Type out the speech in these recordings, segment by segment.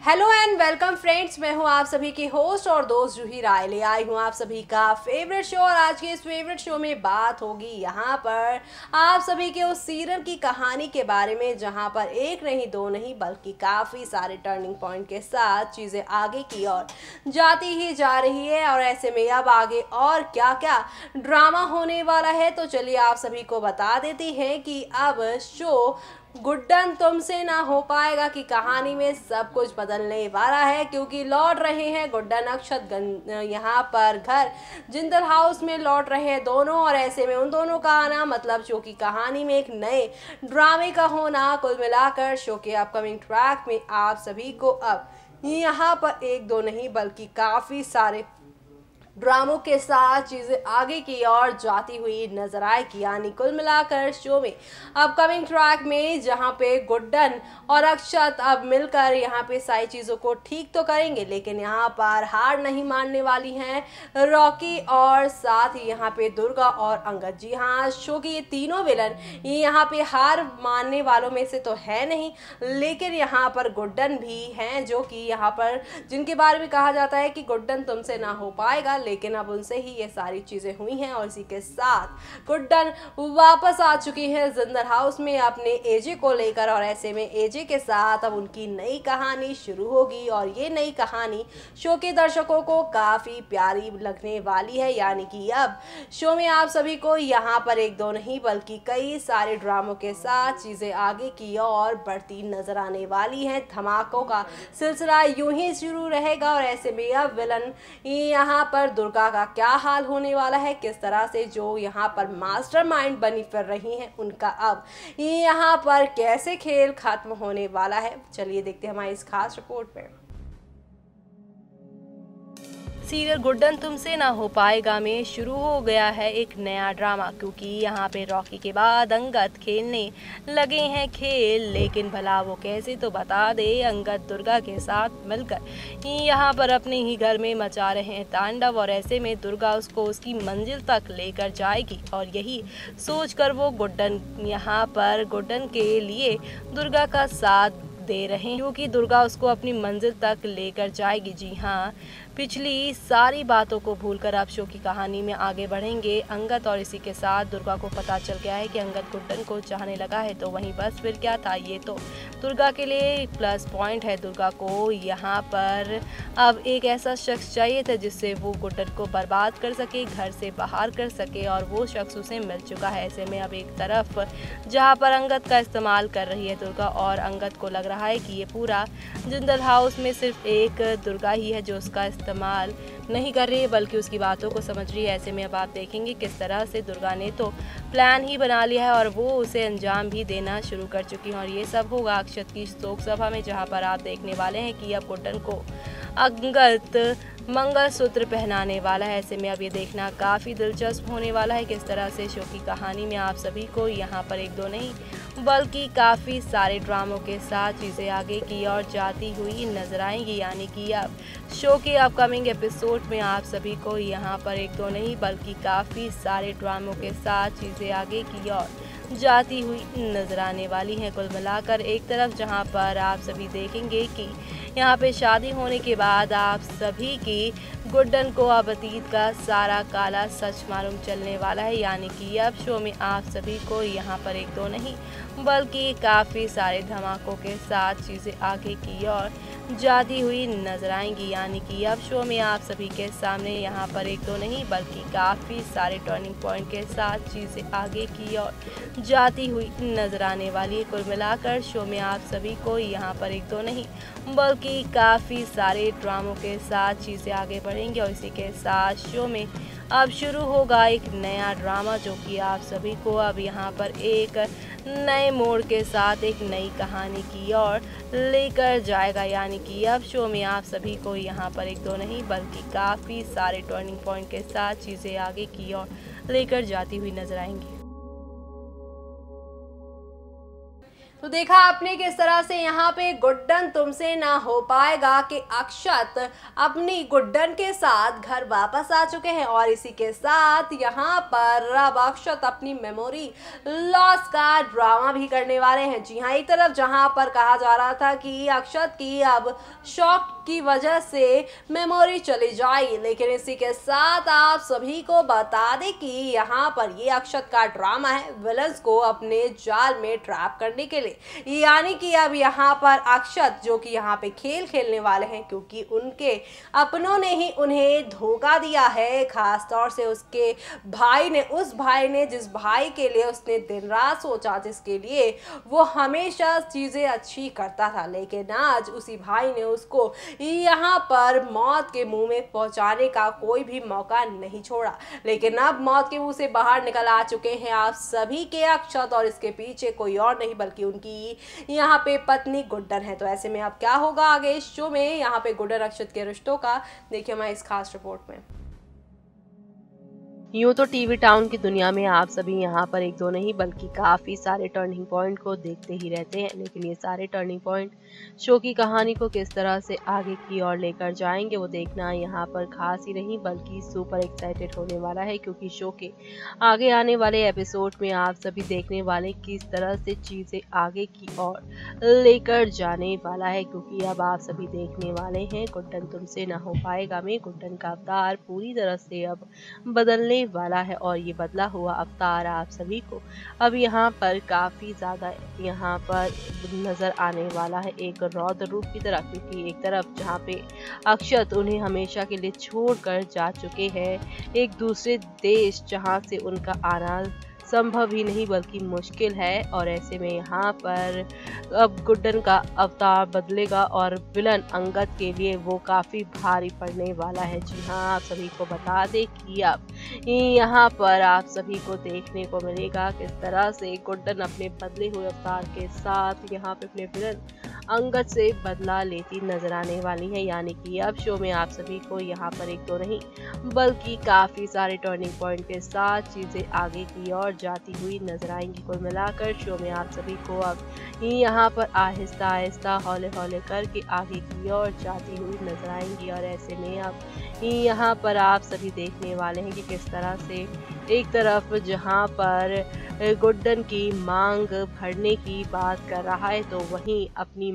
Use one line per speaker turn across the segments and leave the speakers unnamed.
Hello and welcome friends, मैं हूं आप सभी की होस्ट और दोस्त जूही राय। ले आई हूं आप सभी का फेवरेट शो और आज के इस फेवरेट शो में बात होगी यहां पर आप सभी के उस सीरियल की कहानी के बारे में जहां पर एक नहीं दो नहीं बल्कि काफ़ी सारे टर्निंग पॉइंट के साथ चीज़ें आगे की ओर जाती ही जा रही है। और ऐसे में अब आगे और क्या क्या ड्रामा होने वाला है तो चलिए आप सभी को बता देती हैं कि अब शो गुड्डन तुमसे ना हो पाएगा की कहानी में सब कुछ बदलने वाला है, क्योंकि लौट रहे हैं गुड्डन अक्षत यहाँ पर घर जिंदल हाउस में लौट रहे हैं दोनों। और ऐसे में उन दोनों का आना मतलब शो की कहानी में एक नए ड्रामे का होना, कुल मिलाकर शो के अपकमिंग ट्रैक में आप सभी को अब यहाँ पर एक दो नहीं बल्कि काफ़ी सारे ड्रामों के साथ चीज़ें आगे की ओर जाती हुई नजर आएगी। यानी कुल मिलाकर शो में अपकमिंग ट्रैक में जहां पे गुड्डन और अक्षत अब मिलकर यहां पे सारी चीज़ों को ठीक तो करेंगे, लेकिन यहां पर हार नहीं मानने वाली हैं रॉकी और साथ ही यहां पे दुर्गा और अंगद। जी हाँ, शो के ये तीनों विलन यहां पे हार मानने वालों में से तो है नहीं, लेकिन यहाँ पर गुड्डन भी हैं जो कि यहाँ पर जिनके बारे में कहा जाता है कि गुड्डन तुमसे ना हो पाएगा, लेकिन अब उनसे ही ये सारी चीज़ें हुई हैं। और इसी के साथ गुड्डन वापस आ चुकी है जिंदल हाउस में अपने एजे को लेकर। और ऐसे में एजे के साथ अब उनकी नई कहानी शुरू होगी और ये नई कहानी शो के दर्शकों को काफ़ी प्यारी लगने वाली है। यानी कि अब शो में आप सभी को यहाँ पर एक दो नहीं बल्कि कई सारे ड्रामों के साथ चीज़ें आगे की ओर बढ़ती नजर आने वाली हैं। धमाकों का सिलसिला यूं ही शुरू रहेगा। और ऐसे में अब विलन यहाँ पर दुर्गा का क्या हाल होने वाला है, किस तरह से जो यहाँ पर मास्टरमाइंड बनी फिर रही हैं उनका अब यहाँ पर कैसे खेल खत्म होने वाला है, चलिए देखते हैं हमारी इस खास रिपोर्ट में।
सीरियल गुड्डन तुमसे ना हो पाएगा में शुरू हो गया है एक नया ड्रामा, क्योंकि यहाँ पे रॉकी के बाद अंगद खेलने लगे हैं खेल। लेकिन भला वो कैसे, तो बता दे। अंगद दुर्गा के साथ मिलकर यहाँ पर अपने ही घर में मचा रहे हैं तांडव और ऐसे में दुर्गा उसको उसकी मंजिल तक लेकर जाएगी। और यही सोचकर वो गुड्डन यहाँ पर गुड्डन के लिए दुर्गा का साथ दे रहे हैं, क्योंकि दुर्गा उसको अपनी मंजिल तक लेकर जाएगी। जी हाँ, पिछली सारी बातों को भूलकर अब शो की कहानी में आगे बढ़ेंगे अंगद। और इसी के साथ दुर्गा को पता चल गया है कि अंगद गुड्डन को चाहने लगा है, तो वहीं बस फिर क्या था, ये तो दुर्गा के लिए प्लस पॉइंट है। दुर्गा को यहाँ पर अब एक ऐसा शख्स चाहिए था जिससे वो गुड्डन को बर्बाद कर सके, घर से बाहर कर सके, और वो शख्स उसे मिल चुका है। ऐसे में अब एक तरफ जहाँ पर अंगद का इस्तेमाल कर रही है दुर्गा, और अंगद को लग रहा है कि ये पूरा जिंदल हाउस में सिर्फ एक दुर्गा ही है जो उसका इस्तेमाल नहीं कर रही है बल्कि उसकी बातों को समझ रही है। ऐसे में अब आप देखेंगे किस तरह से दुर्गा ने तो प्लान ही बना लिया है और वो उसे अंजाम भी देना शुरू कर चुकी है। और ये सब होगा अक्षत की शोक सभा में, जहाँ पर आप देखने वाले हैं कि अब गुड्डन को अंगद मंगलसूत्र पहनाने वाला है। ऐसे में अब ये देखना काफ़ी दिलचस्प होने वाला है किस तरह से शो की कहानी में आप सभी को यहाँ पर एक दो नहीं बल्कि काफ़ी सारे ड्रामों के साथ चीज़ें आगे की ओर जाती हुई नजर आएंगी। यानी कि अब शो के अपकमिंग एपिसोड में आप सभी को यहाँ पर एक दो नहीं बल्कि काफ़ी सारे ड्रामों के साथ चीज़ें आगे की ओर जाती हुई नजर आने वाली हैं। कुल मिलाकर एक तरफ जहाँ पर आप सभी देखेंगे कि यहाँ पे शादी होने के बाद आप सभी की गुड्डन को अब अतीत का सारा काला सच मालूम चलने वाला है। यानी कि अब शो में आप सभी को यहाँ पर एक दो नहीं बल्कि काफ़ी सारे धमाकों के साथ चीज़ें आगे की ओर जाती हुई नजर आएंगी। यानी कि अब शो में आप सभी के सामने यहाँ पर एक दो नहीं बल्कि काफ़ी सारे टर्निंग पॉइंट के साथ चीज़ें आगे की ओर जाती हुई नजर आने वाली है। कुल मिलाकर शो में आप सभी को यहाँ पर एक दो नहीं बल्कि काफ़ी सारे ड्रामों के साथ चीज़ें आगे बढ़ेंगी। और इसी के साथ शो में अब शुरू होगा एक नया ड्रामा जो कि आप सभी को अब यहाँ पर एक नए मोड़ के साथ एक नई कहानी की ओर लेकर जाएगा। यानी कि अब शो में आप सभी को यहाँ पर एक दो नहीं बल्कि काफ़ी सारे टर्निंग पॉइंट के साथ चीज़ें आगे की ओर लेकर जाती हुई नजर आएंगी।
तो देखा आपने किस तरह से यहाँ पे गुड्डन तुमसे ना हो पाएगा कि अक्षत अपनी गुड्डन के साथ घर वापस आ चुके हैं और इसी के साथ यहाँ पर अब अक्षत अपनी मेमोरी लॉस का ड्रामा भी करने वाले हैं। जी हाँ, एक तरफ जहाँ पर कहा जा रहा था कि अक्षत की अब शॉक की वजह से मेमोरी चली जाएगी, लेकिन इसी के साथ आप सभी को बता दें कि यहाँ पर ये अक्षत का ड्रामा है विलन्स को अपने जाल में ट्रैप करने के लिए। यानी कि अब यहाँ पर अक्षत जो कि यहाँ पे खेल खेलने वाले हैं, क्योंकि उनके अपनों ने ही उन्हें धोखा दिया है, खास तौर से उसके भाई ने, उस भाई ने जिस भाई के लिए उसने दिन रात सोचा, जिसके लिए वो हमेशा चीज़ें अच्छी करता था, लेकिन आज उसी भाई ने उसको यहाँ पर मौत के मुंह में पहुंचाने का कोई भी मौका नहीं छोड़ा। लेकिन अब मौत के मुंह से बाहर निकल आ चुके हैं आप सभी के अक्षत, और इसके पीछे कोई और नहीं बल्कि उनकी यहाँ पे पत्नी गुड्डन है। तो ऐसे में अब क्या होगा आगे इस शो में, यहाँ पे गुड्डन अक्षत के रिश्तों का, देखिए हमारी इस खास रिपोर्ट में।
यूँ तो टीवी टाउन की दुनिया में आप सभी यहाँ पर एक दो नहीं बल्कि काफ़ी सारे टर्निंग पॉइंट को देखते ही रहते हैं, लेकिन ये सारे टर्निंग पॉइंट शो की कहानी को किस तरह से आगे की ओर लेकर जाएंगे वो देखना यहाँ पर खास ही नहीं बल्कि सुपर एक्साइटेड होने वाला है, क्योंकि शो के आगे आने वाले एपिसोड में आप सभी देखने वाले किस तरह से चीज़ें आगे की ओर लेकर जाने वाला है। क्योंकि अब आप सभी देखने वाले हैं गुड्डन तुमसे ना हो पाएगा में गुड्डन का अवतार पूरी तरह से अब बदलने वाला है, और ये बदला हुआ अवतार आप सभी को अब यहाँ पर काफी ज्यादा यहाँ पर नजर आने वाला है एक रौद्र रूप की तरह। क्योंकि एक तरफ जहाँ पे अक्षत उन्हें हमेशा के लिए छोड़कर जा चुके हैं एक दूसरे देश, जहाँ से उनका आना संभव ही नहीं बल्कि मुश्किल है, और ऐसे में यहाँ पर अब गुड्डन का अवतार बदलेगा और विलन अंगद के लिए वो काफ़ी भारी पड़ने वाला है। जी हाँ, आप सभी को बता दें कि अब यहाँ पर आप सभी को देखने को मिलेगा किस तरह से गुड्डन अपने बदले हुए अवतार के साथ यहाँ पे अपने विलन अंगद से बदला लेती नजर आने वाली है। यानी कि अब शो में आप सभी को यहाँ पर एक दो नहीं बल्कि काफ़ी सारे टर्निंग पॉइंट के साथ चीज़ें आगे की ओर जाती हुई नजर आएंगी। कुल मिलाकर शो में आप सभी को अब यहाँ पर आहिस्ता आहिस्ता हौले हौले करके आगे की ओर जाती हुई नजर आएंगी, और ऐसे में अब यहाँ पर आप सभी देखने वाले हैं कि किस तरह से एक तरफ जहाँ पर गुड्डन की मांग भरने की बात कर रहा है, तो वहीं अपनी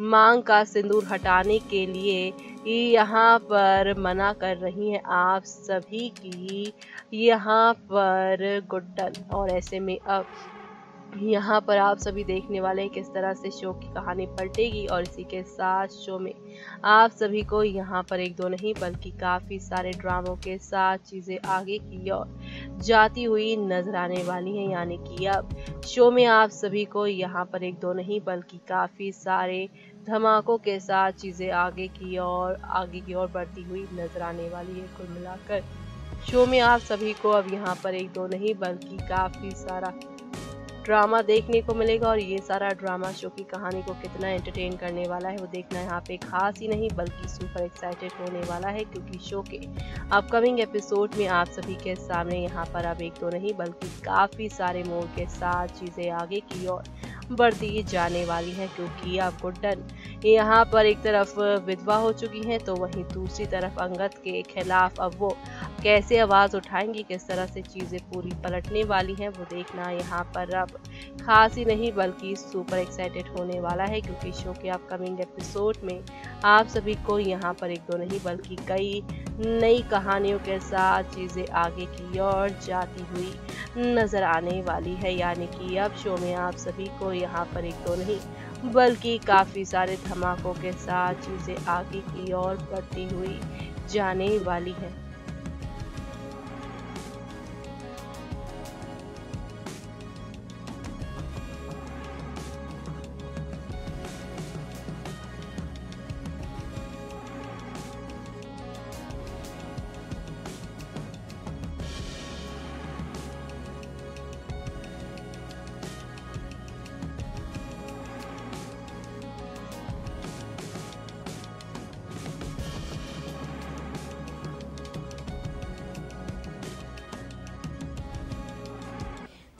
मांग का सिंदूर हटाने के लिए यहाँ पर मना कर रही हैं आप सभी की यहाँ पर गुड्डन। और ऐसे में अब यहाँ पर आप सभी देखने वाले हैं किस तरह से शो की कहानी पलटेगी, और इसी के साथ शो में आप सभी को यहाँ पर एक दो नहीं बल्कि काफ़ी सारे ड्रामों के साथ चीज़ें आगे की ओर जाती हुई नजर आने वाली हैं। यानी कि अब शो में आप सभी को यहाँ पर एक दो नहीं बल्कि काफ़ी सारे धमाकों के साथ चीज़ें आगे की ओर बढ़ती हुई नजर आने वाली है। कुल मिलाकर शो में आप सभी को अब यहाँ पर एक दो नहीं बल्कि काफ़ी सारा ड्रामा देखने को मिलेगा, और ये सारा ड्रामा शो की कहानी को कितना एंटरटेन करने वाला है वो देखना यहाँ पे खास ही नहीं बल्कि सुपर एक्साइटेड होने वाला है। क्योंकि शो के अपकमिंग एपिसोड में आप सभी के सामने यहाँ पर अब एक दो नहीं बल्कि काफ़ी सारे मोड़ के साथ चीज़ें आगे की ओर बढ़ती जाने वाली हैं। क्योंकि अब गुड्डन यहाँ पर एक तरफ विधवा हो चुकी हैं, तो वहीं दूसरी तरफ अंगद के खिलाफ अब वो कैसे आवाज़ उठाएंगी, किस तरह से चीज़ें पूरी पलटने वाली हैं वो देखना यहाँ पर अब खास ही नहीं बल्कि सुपर एक्साइटेड होने वाला है। क्योंकि शो के अपकमिंग एपिसोड में आप सभी को यहाँ पर एक दो नहीं बल्कि कई नई कहानियों के साथ चीज़ें आगे की ओर जाती हुई नज़र आने वाली है। यानी कि अब शो में आप सभी को यहाँ पर एक दो नहीं बल्कि काफ़ी सारे धमाकों के साथ चीज़ें आगे की ओर बढ़ती हुई जाने वाली है।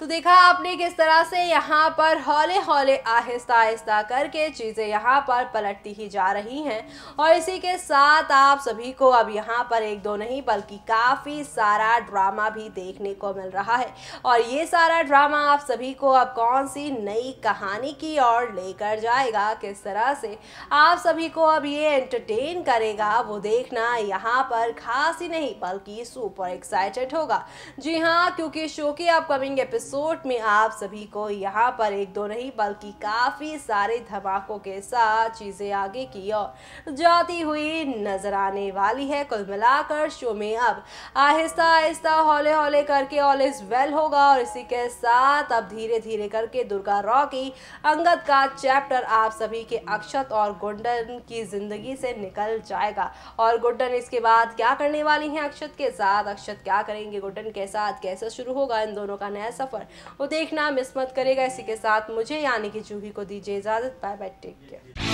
तो देखा आपने किस तरह से यहाँ पर हौले हौले आहिस्ता आहिस्ता करके चीज़ें यहाँ पर पलटती ही जा रही हैं और इसी के साथ आप सभी को अब यहाँ पर एक दो नहीं बल्कि काफ़ी सारा ड्रामा भी देखने को मिल रहा है। और ये सारा ड्रामा आप सभी को अब कौन सी नई कहानी की ओर लेकर जाएगा, किस तरह से आप सभी को अब ये एंटरटेन करेगा, वो देखना यहाँ पर खास ही नहीं बल्कि सुपर एक्साइटेड होगा। जी हाँ, क्योंकि शो के अपकमिंग एपिसोड में आप सभी को यहाँ पर एक दो नहीं बल्कि काफ़ी सारे धमाकों के साथ चीज़ें आगे की ओर जाती हुई नजर आने वाली है। कुल मिलाकर शो में अब आहिस्ता आहिस्ता हौले हौले करके ऑल इज वेल होगा और इसी के साथ अब धीरे धीरे करके दुर्गा रॉकी अंगद का चैप्टर आप सभी के अक्षत और गुड्डन की जिंदगी से निकल जाएगा। और गुड्डन इसके बाद क्या करने वाली हैं अक्षत के साथ, अक्षत क्या करेंगे गुड्डन के साथ, कैसे शुरू होगा इन दोनों का नया सफर, वो देखना मिस मत करेगा। इसी के साथ मुझे यानी कि जूही को दीजिए इजाजत। Bye bye, take care.